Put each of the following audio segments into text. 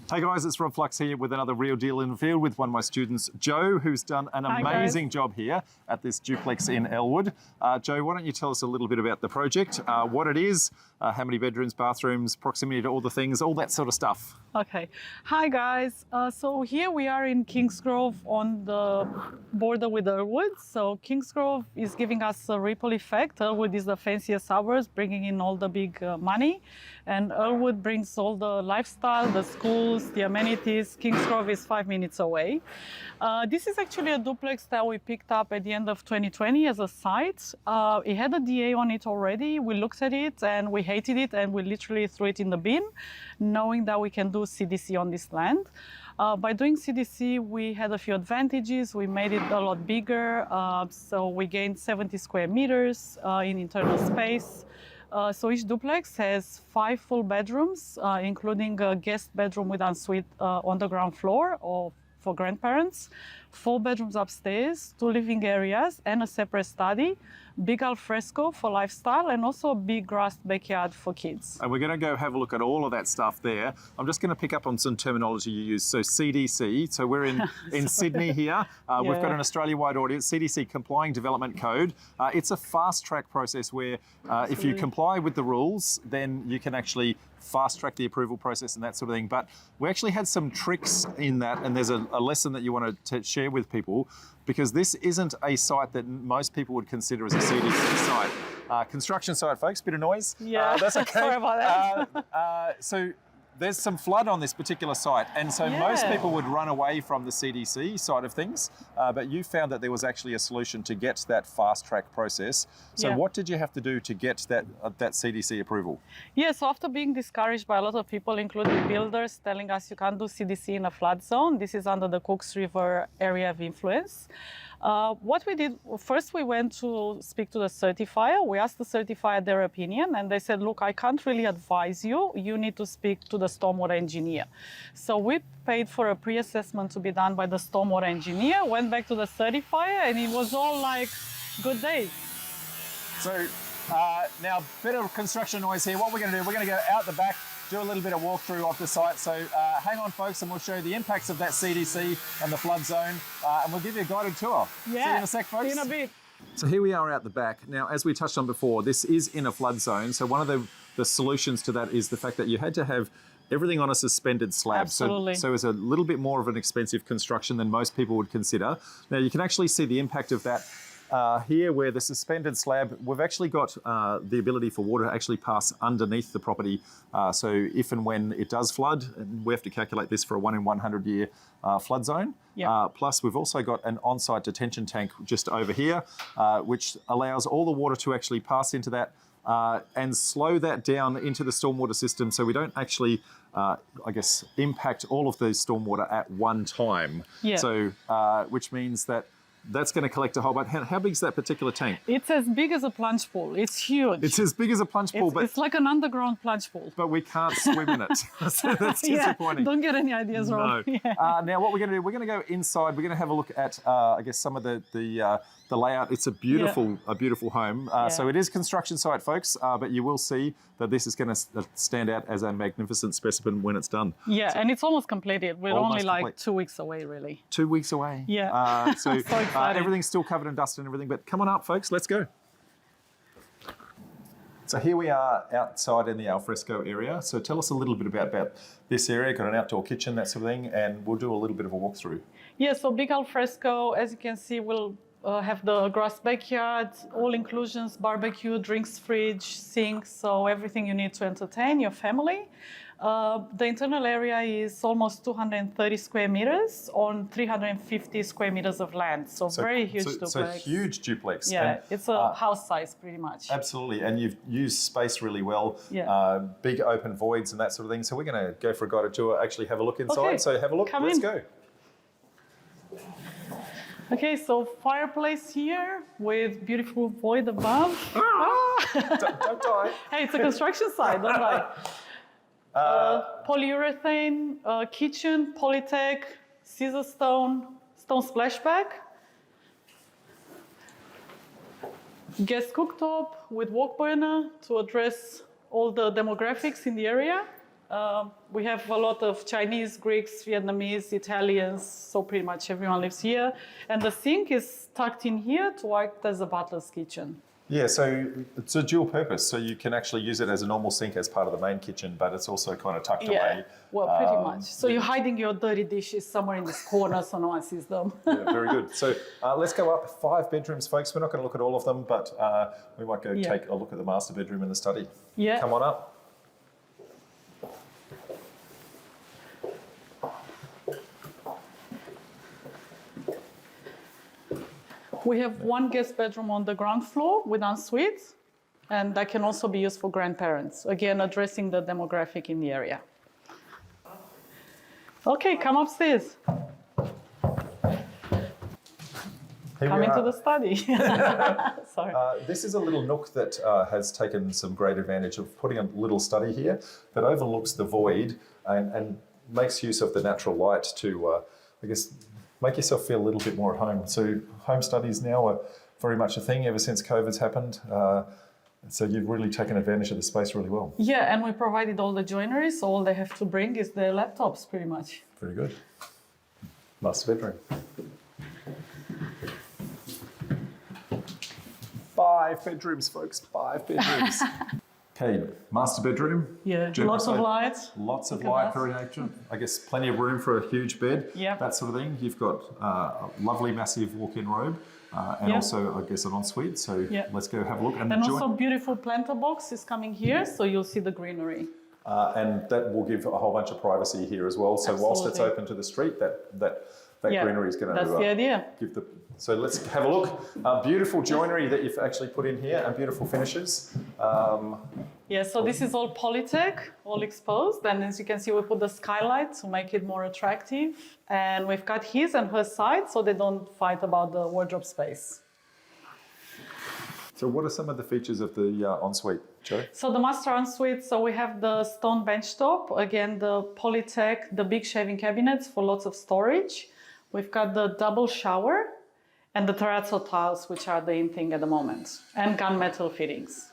Hey guys, it's Rob Flux here with another Real Deal in the Field with one of my students, Jo, who's done an amazing job here at this duplex in Elwood. Jo, why don't you tell us a little bit about the project, what it is, how many bedrooms, bathrooms, proximity to all the things, all that sort of stuff. Okay. Hi guys. So here we are in Kingsgrove on the border with Elwood. So Kingsgrove is giving us a ripple effect. Elwood is the fanciest suburbs, bringing in all the big money. And Elwood brings all the lifestyle, the schools, the amenities. Kingsgrove is 5 minutes away. This is actually a duplex that we picked up at the end of 2020 as a site. It had a DA on it already. We looked at it and we hated it and we literally threw it in the bin, knowing that we can do CDC on this land. By doing CDC, we had a few advantages. We made it a lot bigger, so we gained 70 square meters in internal space. So each duplex has 5 full bedrooms, including a guest bedroom with ensuite on the ground floor or for grandparents, 4 bedrooms upstairs, 2 living areas, and a separate study, big al fresco for lifestyle, and also a big grassed backyard for kids. And we're going to go have a look at all of that stuff there. I'm just going to pick up on some terminology you use. So CDC, so we're in Sydney here. We've got an Australia-wide audience, CDC, Complying Development Code. It's a fast-track process where if you comply with the rules, then you can actually fast-track the approval process and that sort of thing. But we actually had some tricks in that, and there's a lesson that you want to share with people, because this isn't a site that most people would consider as a CDC site. Construction site, folks, bit of noise. Yeah, that's okay. Sorry about that. So there's some flood on this particular site, and so most people would run away from the CDC side of things, but you found that there was actually a solution to get that fast-track process. So what did you have to do to get that CDC approval? Yeah, so after being discouraged by a lot of people, including builders, telling us you can't do CDC in a flood zone, this is under the Cooks River area of influence. What we did, first we went to speak to the certifier. We asked the certifier their opinion, and they said, look, I can't really advise you. You need to speak to the stormwater engineer. So we paid for a pre-assessment to be done by the stormwater engineer, went back to the certifier, and it was all like good days. So now, a bit of construction noise here. What we're going to do, we're going to go out the back, do a little bit of walkthrough of the site. So hang on, folks, and we'll show you the impacts of that CDC and the flood zone, and we'll give you a guided tour. Yeah. See you in a sec, folks. See you in a bit. So here we are out the back. Now, as we touched on before, this is in a flood zone. So one of the solutions to that is the fact that you had to have everything on a suspended slab. Absolutely. So it's a little bit more of an expensive construction than most people would consider. Now, you can actually see the impact of that here, where the suspended slab, we've actually got the ability for water to actually pass underneath the property. So if and when it does flood, we have to calculate this for a 1 in 100 year flood zone. Plus we've also got an on-site detention tank just over here, which allows all the water to actually pass into that and slow that down into the stormwater system, so we don't actually, I guess, impact all of the stormwater at one time. So, which means that that's going to collect a whole bunch. How big is that particular tank? It's as big as a plunge pool. It's huge. It's as big as a plunge pool, but it's like an underground plunge pool. But we can't swim in it. So that's disappointing. Don't get any ideas wrong. No. Now, what we're going to do, we're going to go inside. We're going to have a look at, I guess, some of the layout. It's a beautiful home. So it is construction site, folks, but you will see that this is going to stand out as a magnificent specimen when it's done. Yeah, so, and it's almost completed. We're almost only like complete. 2 weeks away, really. 2 weeks away. Yeah. So, so everything's still covered in dust and everything, but come on up, folks, let's go. So here we are outside in the alfresco area. So tell us a little bit about this area. Got an outdoor kitchen, that sort of thing, and we'll do a little bit of a walkthrough. Yeah, so big alfresco, as you can see, we'll have the grass backyard, all inclusions, barbecue, drinks fridge, sink, so everything you need to entertain your family. The internal area is almost 230 square meters on 350 square meters of land. So very huge duplex. So huge duplex. Yeah, and, it's a house size pretty much. Absolutely, and you've used space really well. Big open voids and that sort of thing. So we're going to go for a guided tour, actually have a look inside. Okay. So have a look, let's go. Okay, so fireplace here with beautiful void above. Don't die. Hey, it's a construction site, don't die. Polyurethane, kitchen, Polytech, scissor stone splashback. Gas cooktop with wok burner to address all the demographics in the area. We have a lot of Chinese, Greeks, Vietnamese, Italians, so pretty much everyone lives here. And the sink is tucked in here to act as a butler's kitchen. Yeah, so it's a dual purpose. So you can actually use it as a normal sink as part of the main kitchen, but it's also kind of tucked away. Well, pretty much. So you're hiding your dirty dishes somewhere in this corner so no one sees them. Yeah, very good. So let's go up 5 bedrooms, folks. We're not going to look at all of them, but we might go take a look at the master bedroom and the study. Yeah. Come on up. We have 1 guest bedroom on the ground floor with ensuite, and that can also be used for grandparents. Again, addressing the demographic in the area. Okay, come upstairs. Come into the study. Sorry. This is a little nook that has taken some great advantage of putting a little study here that overlooks the void and makes use of the natural light to, I guess, make yourself feel a little bit more at home. So home studies now are very much a thing ever since COVID's happened. So you've really taken advantage of the space really well. Yeah, and we provided all the joinery, so all they have to bring is their laptops, pretty much. Very good. Master bedroom. 5 bedrooms, folks, 5 bedrooms. Okay, master bedroom. Yeah, lots of lights. Lots of light, very ancient. I guess plenty of room for a huge bed, that sort of thing. You've got a lovely, massive walk-in robe and also, I guess, an ensuite. So let's go have a look. And also beautiful planter box is coming here, so you'll see the greenery. And that will give a whole bunch of privacy here as well. So whilst it's open to the street, that greenery is going to that's the idea. give the... So let's have a look. Beautiful joinery that you've actually put in here and beautiful finishes. Yeah, so this is all Polytech, all exposed. And as you can see, we put the skylight to make it more attractive. And we've got his and her side so they don't fight about the wardrobe space. So what are some of the features of the ensuite, Jo? So the master ensuite, so we have the stone bench top. Again, the Polytech, the big shaving cabinets for lots of storage. We've got the double shower and the terrazzo tiles, which are the in thing at the moment, and gunmetal fittings.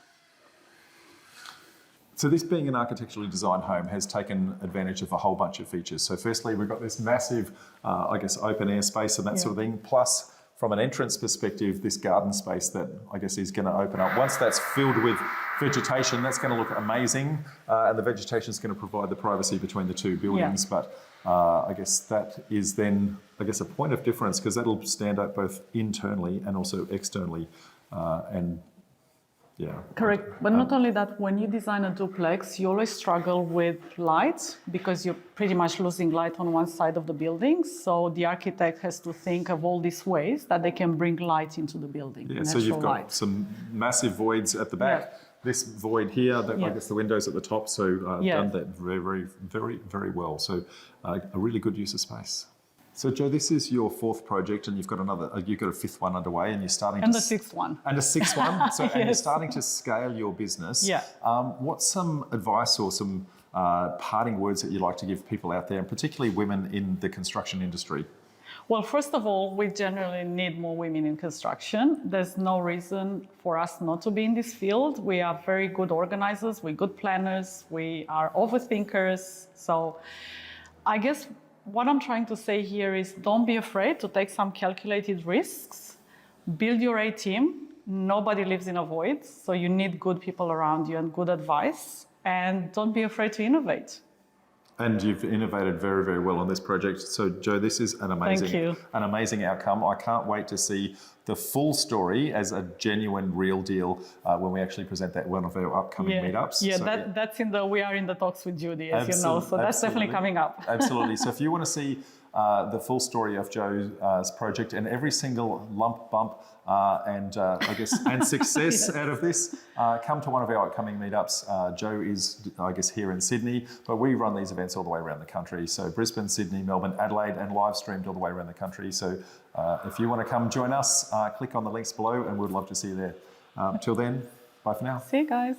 So this being an architecturally designed home has taken advantage of a whole bunch of features. So firstly, we've got this massive, I guess, open air space and that sort of thing, plus from an entrance perspective, this garden space that I guess is going to open up. Once that's filled with vegetation, that's going to look amazing, and the vegetation is going to provide the privacy between the two buildings. But I guess that is then, I guess, a point of difference because that'll stand out both internally and also externally, Correct. But not only that, when you design a duplex, you always struggle with light because you're pretty much losing light on one side of the building. So the architect has to think of all these ways that they can bring light into the building. Yeah, so you've got some massive voids at the back. Yeah. This void here, I guess the windows at the top, so done that very, very, very well. So a really good use of space. So Jo, this is your 4th project, and you've got a 5th one underway, and you're starting and the 6th one. And a 6th one. So and you're starting to scale your business. Yeah. What's some advice or some parting words that you'd like to give people out there, and particularly women in the construction industry? Well, first of all, we generally need more women in construction. There's no reason for us not to be in this field. We are very good organizers, we're good planners, we are overthinkers. So I guess what I'm trying to say here is don't be afraid to take some calculated risks. Build your A team. Nobody lives in a void, so you need good people around you and good advice. And don't be afraid to innovate. And you've innovated very, very well on this project. So Jo, this is an amazing outcome. I can't wait to see the full story as a genuine, real deal when we actually present that one of our upcoming meetups. Yeah, so, that's we are in the talks with Judy, as you know, so that's definitely coming up. Absolutely. So if you want to see the full story of Jo's project and every single lump, bump, and I guess and success out of this, come to one of our upcoming meetups. Jo is, I guess, here in Sydney, but we run these events all the way around the country. So Brisbane, Sydney, Melbourne, Adelaide, and live streamed all the way around the country. So if you want to come join us, click on the links below, and we'd love to see you there. Till then, bye for now. See you guys.